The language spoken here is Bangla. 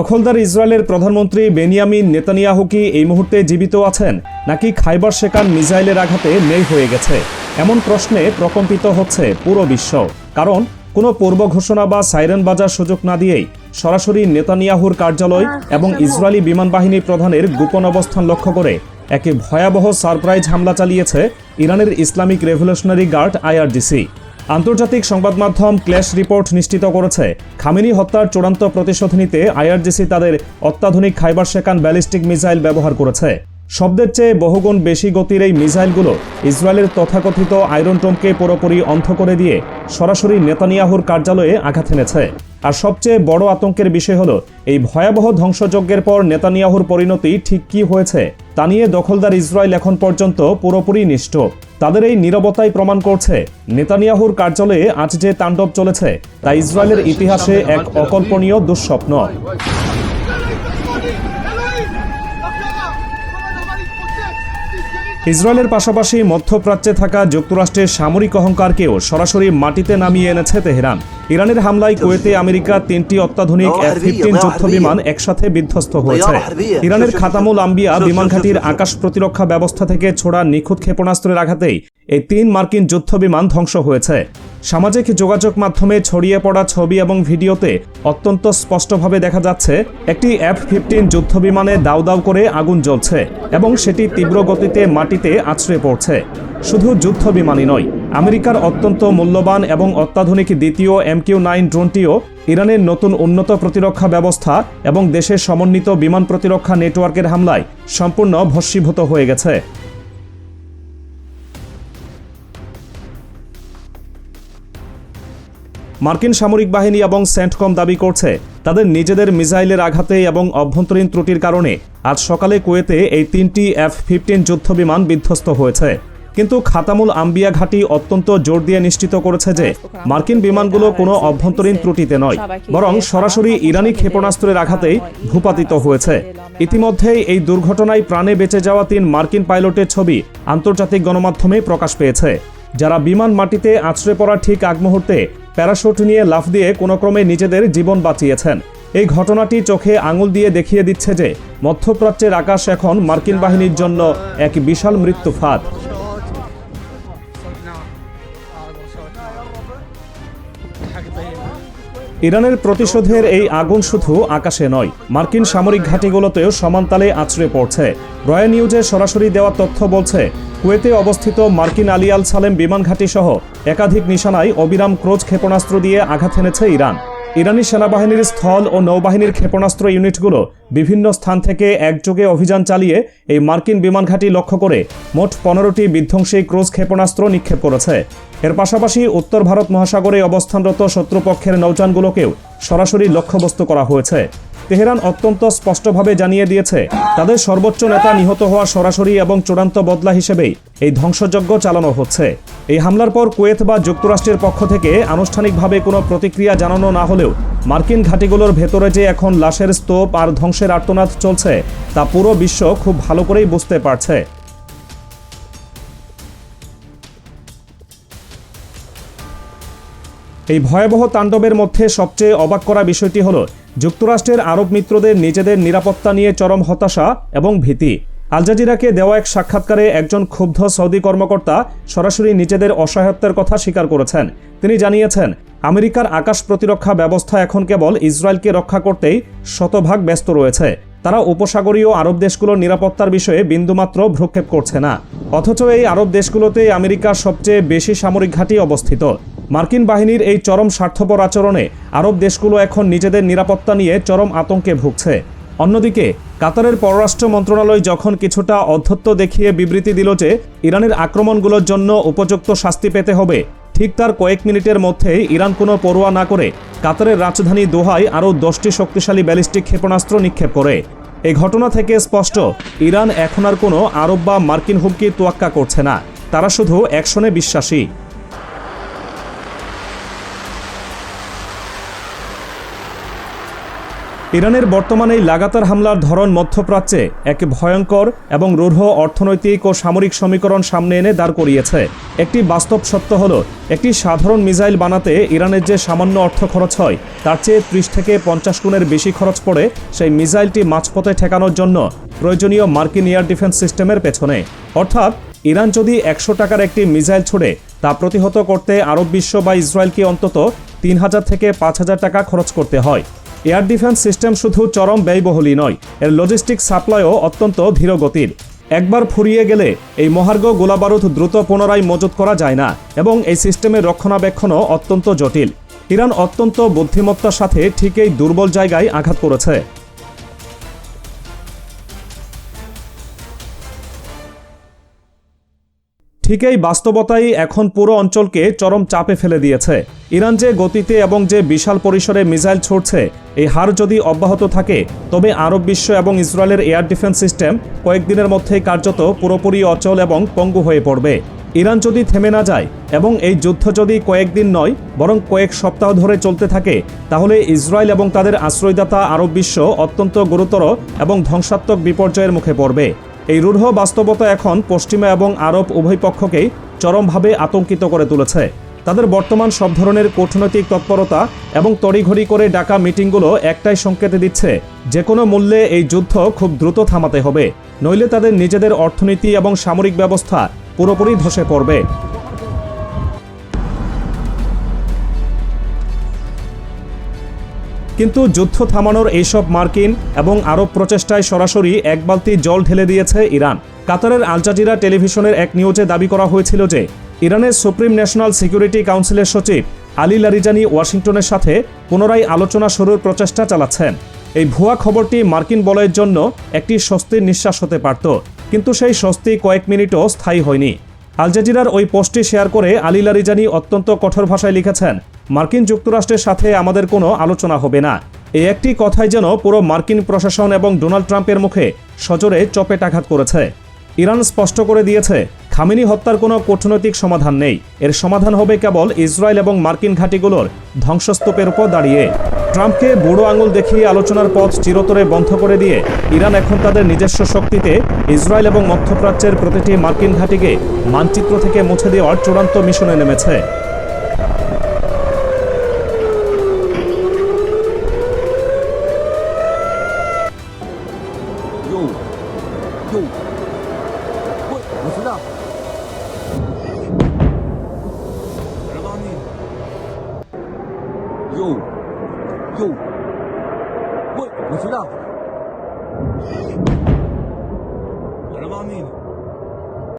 দখলদার ইসরায়েলের প্রধানমন্ত্রী বেনিয়ামিন নেতানিয়াহু কি এই মুহূর্তে জীবিত আছেন, নাকি খাইবার শেকান মিসাইলের আঘাতে নেই হয়ে গেছে? এমন প্রশ্নে প্রকম্পিত হচ্ছে পুরো বিশ্ব। কারণ কোনো পূর্ব ঘোষণা বা সাইরেন বাজার সুযোগ না দিয়েই সরাসরি নেতানিয়াহুর কার্যালয় এবং ইসরায়েলি বিমান বাহিনী প্রধানের গোপন অবস্থান লক্ষ্য করে একে ভয়াবহ সারপ্রাইজ হামলা চালিয়েছে ইরানের ইসলামিক রেভলিউশনারি গার্ড IRGC। আন্তর্জাতিক সংবাদ মাধ্যম ক্ল্যাশ রিপোর্ট নিশ্চিত করেছে, খামেনি হত্যার চূড়ান্ত প্রতিশোধ নিতে IRGC তাদের অত্যাধুনিক খাইবার শেকান ব্যালিস্টিক মিসাইল ব্যবহার করেছে। শব্দের চেয়ে বহুগুণ বেশি গতির এই মিসাইলগুলো ইসরায়েলের তথাকথিত আয়রন ডোমকে পুরোপুরি অন্ধ করে দিয়ে সরাসরি নেতানিয়াহুর কার্যালয়ে আঘাত এনেছে। আর সবচেয়ে বড় আতঙ্কের বিষয় হলো, এই ভয়াবহ ধ্বংসযজ্ঞের পর নেতানিয়াহুর পরিণতি ঠিক কি হয়েছে তা নিয়ে দখলদার ইসরায়েল এখন পর্যন্ত পুরোপুরি নিশ্চুপ। তাদের এই নীরবতাই প্রমাণ করছে নেতানিয়াহুর কার্যালয়ে আজ যে তাণ্ডব চলেছে তা ইসরায়েলের ইতিহাসে এক অকল্পনীয় দুঃস্বপ্ন। ইসরায়েলের পাশাপাশি মধ্যপ্রাচ্যে থাকা যুক্তরাষ্ট্রের সামরিক অহংকারকেও সরাসরি মাটিতে নামিয়ে এনেছে তেহরান। ইরানের হামলায় কুয়েতে আমেরিকার 3টি অত্যাধুনিক F-15 যুদ্ধবিমান একসাথে বিধ্বস্ত হয়েছে। ইরানের খাতামুল আম্বিয়া বিমান ঘাঁটির আকাশ প্রতিরক্ষা ব্যবস্থা থেকে ছোড়া নিখুঁত ক্ষেপণাস্ত্রের আঘাতেই এই 3 মার্কিন যুদ্ধবিমান ধ্বংস হয়েছে। সামাজিক যোগাযোগ মাধ্যমে ছড়িয়ে পড়া ছবি এবং ভিডিওতে অত্যন্ত স্পষ্টভাবে দেখা যাচ্ছে একটি F-15 যুদ্ধবিমানে দাউ দাউ করে আগুন জ্বলছে এবং সেটি তীব্র গতিতে মাটিতে আছড়ে পড়ছে। শুধু যুদ্ধবিমানই নয়, আমেরিকার অত্যন্ত মূল্যবান এবং অত্যাধুনিক দ্বিতীয় MQ-9 ড্রোনটিও ইরানের নতুন উন্নত প্রতিরক্ষা ব্যবস্থা এবং দেশের সমন্বিত বিমান প্রতিরক্ষা নেটওয়ার্কের হামলায় সম্পূর্ণ ভস্মীভূত হয়ে গেছে। মার্কিন সামরিক বাহিনী এবং সেন্টকম দাবি করছে, তাদের নিজেদের মিসাইলের আঘাতে এবং অভ্যন্তরীণ ত্রুটির কারণে আজ সকালে কুয়েতে এই 3টি F-15 যুদ্ধবিমান বিধ্বস্ত হয়েছে। কিন্তু খাতামুল আম্বিয়া ঘাঁটি অত্যন্ত জোর দিয়ে নিশ্চিত করেছে যে মার্কিন বিমানগুলো কোনো অভ্যন্তরীণ ত্রুটিতে নয়, বরং সরাসরি ইরানি ক্ষেপণাস্ত্রের আঘাতেই ভূপাতিত হয়েছে। ইতিমধ্যেই এই দুর্ঘটনায় প্রাণে বেঁচে যাওয়া 3 মার্কিন পাইলটের ছবি আন্তর্জাতিক গণমাধ্যমে প্রকাশ পেয়েছে, যারা বিমান মাটিতে আছড়ে পড়ার ঠিক আগ মুহূর্তে প্যারাশুট নিয়ে লাফ দিয়ে কোনো ক্রমে নিজেদের জীবন বাঁচিয়েছেন। এই ঘটনাটি চোখে আঙুল দিয়ে দেখিয়ে দিচ্ছে যে মধ্যপ্রাচ্যের আকাশ এখন মার্কিন বাহিনীর জন্য এক বিশাল মৃত্যু ফাঁদ। ইরানের প্রতিশোধের এই আগুন শুধু আকাশে নয়, মার্কিন সামরিক ঘাঁটিগুলোতেও সমানতালে আছড়ে পড়ছে। রয় নিউজের সরাসরি দেওয়া তথ্য বলছে, কুয়েতে অবস্থিত মার্কিন আলী আল সালেম বিমান ঘাঁটি সহ একাধিক নিশানায় অবিরাম ক্রুজ ক্ষেপণাস্ত্র দিয়ে আঘাত এনেছে ইরান। ইরানি সেনাবাহিনীর স্থল ও নৌবাহিনীর ক্ষেপণাস্ত্র ইউনিটগুলো বিভিন্ন স্থান থেকে একযোগে অভিযান চালিয়ে এই মার্কিন বিমান ঘাঁটি লক্ষ্য করে মোট 15টি বিধ্বংসী ক্রুজ ক্ষেপণাস্ত্র নিক্ষেপ করেছে। এর পাশাপাশি উত্তর ভারত মহাসাগরে অবস্থানরত শত্রুপক্ষের নৌযানগুলোকেও সরাসরি লক্ষ্যবস্তু করা হয়েছে। তেহরান অত্যন্ত স্পষ্টভাবে জানিয়ে দিয়েছে, তাদের সর্বোচ্চ নেতা নিহত হওয়া সরাসরি এবং চূড়ান্ত বদলা হিসেবেই এই ধ্বংসযজ্ঞ চালানো হচ্ছে। এই হামলার পর কুয়েত বা যুক্তরাষ্ট্রের পক্ষ থেকে আনুষ্ঠানিকভাবে কোনো প্রতিক্রিয়া জানানো না হলেও মার্কিন ঘাঁটিগুলোর ভেতরে যে এখন লাশের স্তূপ আর ধ্বংসের আর্তনাদ চলছে তা পুরো বিশ্ব খুব ভালো করেই বুঝতে পারছে। এই ভয়াবহ তাণ্ডবের মধ্যে সবচেয়ে অবাক করা বিষয়টি হলো, যুক্তরাষ্ট্রের আরব মিত্রদের নিজেদের নিরাপত্তা নিয়ে চরম হতাশা এবং ভীতি। আল জাজিরাকে দেওয়া এক সাক্ষাৎকারে একজন ক্ষুব্ধ সৌদি কর্মকর্তা সরাসরি নিজেদের অসহায়ত্বের কথা স্বীকার করেছেন। তিনি জানিয়েছেন, আমেরিকার আকাশ প্রতিরক্ষা ব্যবস্থা এখন কেবল ইসরায়েলকে রক্ষা করতেই শতভাগ ব্যস্ত রয়েছে। তারা উপসাগরীয় আরব দেশগুলোর নিরাপত্তার বিষয়ে বিন্দুমাত্র ভ্রুক্ষেপ করছে না। অথচ এই আরব দেশগুলোতে আমেরিকার সবচেয়ে বেশি সামরিক ঘাঁটি অবস্থিত। মার্কিন বাহিনীর এই চরম স্বার্থপর আচরণে আরব দেশগুলো এখন নিজেদের নিরাপত্তা নিয়ে চরম আতঙ্কে ভুগছে। অন্যদিকে কাতারের পররাষ্ট্র মন্ত্রণালয় যখন কিছুটা অধ্যত্ব দেখিয়ে বিবৃতি দিল যে ইরানের আক্রমণগুলোর জন্য উপযুক্ত শাস্তি পেতে হবে, ঠিক তার কয়েক মিনিটের মধ্যেই ইরান কোনো পরোয়া না করে কাতারের রাজধানী দোহায় আরও 10টি শক্তিশালী ব্যালিস্টিক ক্ষেপণাস্ত্র নিক্ষেপ করে। এই ঘটনা থেকে স্পষ্ট, ইরান এখন আর কোনো আরব বা মার্কিন হুমকি তোয়াক্কা করছে না, তারা শুধু অ্যাকশনে বিশ্বাসী। ইরানের বর্তমানে এই লাগাতার হামলার ধরন মধ্যপ্রাচ্যে এক ভয়ঙ্কর এবং রূঢ় অর্থনৈতিক ও সামরিক সমীকরণ সামনে এনে দাঁড় করিয়েছে। একটি বাস্তব সত্য হলো, একটি সাধারণ মিসাইল বানাতে ইরানের যে সামান্য অর্থ খরচ হয় তার চেয়ে 30 থেকে 50 গুণের বেশি খরচ পড়ে সেই মিসাইলটি মাঝপথে ঠেকানোর জন্য প্রয়োজনীয় মার্কিন এয়ার ডিফেন্স সিস্টেমের পেছনে। অর্থাৎ ইরান যদি 100 টাকার একটি মিসাইল ছুড়ে তা প্রতিহত করতে আরব বিশ্ব বা ইসরায়েলকে অন্তত 3000 থেকে 5000 টাকা খরচ করতে হয়। এয়ার ডিফেন্স সিস্টেম শুধু চরম ব্যয়বহুলই নয়, এর লজিস্টিক সাপ্লাইও অত্যন্ত ধীরগতির। একবার ফুরিয়ে গেলে এই মহার্ঘ গোলাবারুদ দ্রুত পুনরায় মজুত করা যায় না এবং এই সিস্টেমের রক্ষণাবেক্ষণও অত্যন্ত জটিল। ইরান অত্যন্ত বুদ্ধিমত্তার সাথে ঠিক এই দুর্বল জায়গায় আঘাত করেছে। ঠিক এই বাস্তবতাই এখন পুরো অঞ্চলকে চরম চাপে ফেলে দিয়েছে। ইরান যে গতিতে এবং যে বিশাল পরিসরে মিসাইল ছুড়ছে, এই হার যদি অব্যাহত থাকে তবে আরব বিশ্ব এবং ইসরায়েলের এয়ার ডিফেন্স সিস্টেম কয়েকদিনের মধ্যেই কার্যত পুরোপুরি অচল এবং পঙ্গু হয়ে পড়বে। ইরান যদি থেমে না যায় এবং এই যুদ্ধ যদি কয়েকদিন নয় বরং কয়েক সপ্তাহ ধরে চলতে থাকে, তাহলে ইসরায়েল এবং তাদের আশ্রয়দাতা আরব বিশ্ব অত্যন্ত গুরুতর এবং ধ্বংসাত্মক বিপর্যয়ের মুখে পড়বে। এই রূঢ় বাস্তবতা এখন পশ্চিমা এবং আরব উভয় পক্ষকেই চরমভাবে আতঙ্কিত করে তুলেছে। তাদের বর্তমান সব ধরনের কূটনৈতিক তৎপরতা এবং তড়িঘড়ি করে ডাকা মিটিংগুলো একটাই সংকেত দিচ্ছে, যে কোনো মূল্যে এই যুদ্ধ খুব দ্রুত থামাতে হবে, নইলে তাদের নিজেদের অর্থনীতি এবং সামরিক ব্যবস্থা পুরোপুরি ধসে পড়বে। কিন্তু যুদ্ধ থামানোর এইসব মার্কিন এবং আরব প্রচেষ্টায় সরাসরি এক বালতি জল ঢেলে দিয়েছে ইরান। কাতারের আল জাজিরা টেলিভিশনের এক নিউজে দাবি করা হয়েছিল যে ইরানের সুপ্রিম ন্যাশনাল সিকিউরিটি কাউন্সিলের সচিব আলী লারিজানি ওয়াশিংটনের সাথে পুনরায় আলোচনা শুরুর প্রচেষ্টা চালাচ্ছেন। এই ভুয়া খবরটি মার্কিন বলয়ের জন্য একটি স্বস্তির নিঃশ্বাস হতে পারত, কিন্তু সেই স্বস্তি কয়েক মিনিটও স্থায়ী হয়নি। আল জাজিরার ওই পোস্টটি শেয়ার করে আলী লারিজানি অত্যন্ত কঠোর ভাষায় লিখেছেন, মার্কিন যুক্তরাষ্ট্রের সাথে আমাদের কোনো আলোচনা হবে না। এই একটি কথাই যেন পুরো মার্কিন প্রশাসন এবং ডোনাল্ড ট্রাম্পের মুখে সজোরে চপেটাঘাত করেছে। ইরান স্পষ্ট করে দিয়েছে, খামেনি হত্যার কোনো কূটনৈতিক সমাধান নেই, এর সমাধান হবে কেবল ইসরায়েল এবং মার্কিন ঘাঁটিগুলোর ধ্বংসস্তূপের উপর দাঁড়িয়ে। ট্রাম্পকে বুড়ো আঙুল দেখিয়ে আলোচনার পথ চিরতরে বন্ধ করে দিয়ে ইরান এখন তাদের নিজস্ব শক্তিতে ইসরায়েল এবং মধ্যপ্রাচ্যের প্রতিটি মার্কিন ঘাঁটিকে মানচিত্র থেকে মুছে দেওয়ার চূড়ান্ত মিশনে নেমেছে।我知道。有人帮你。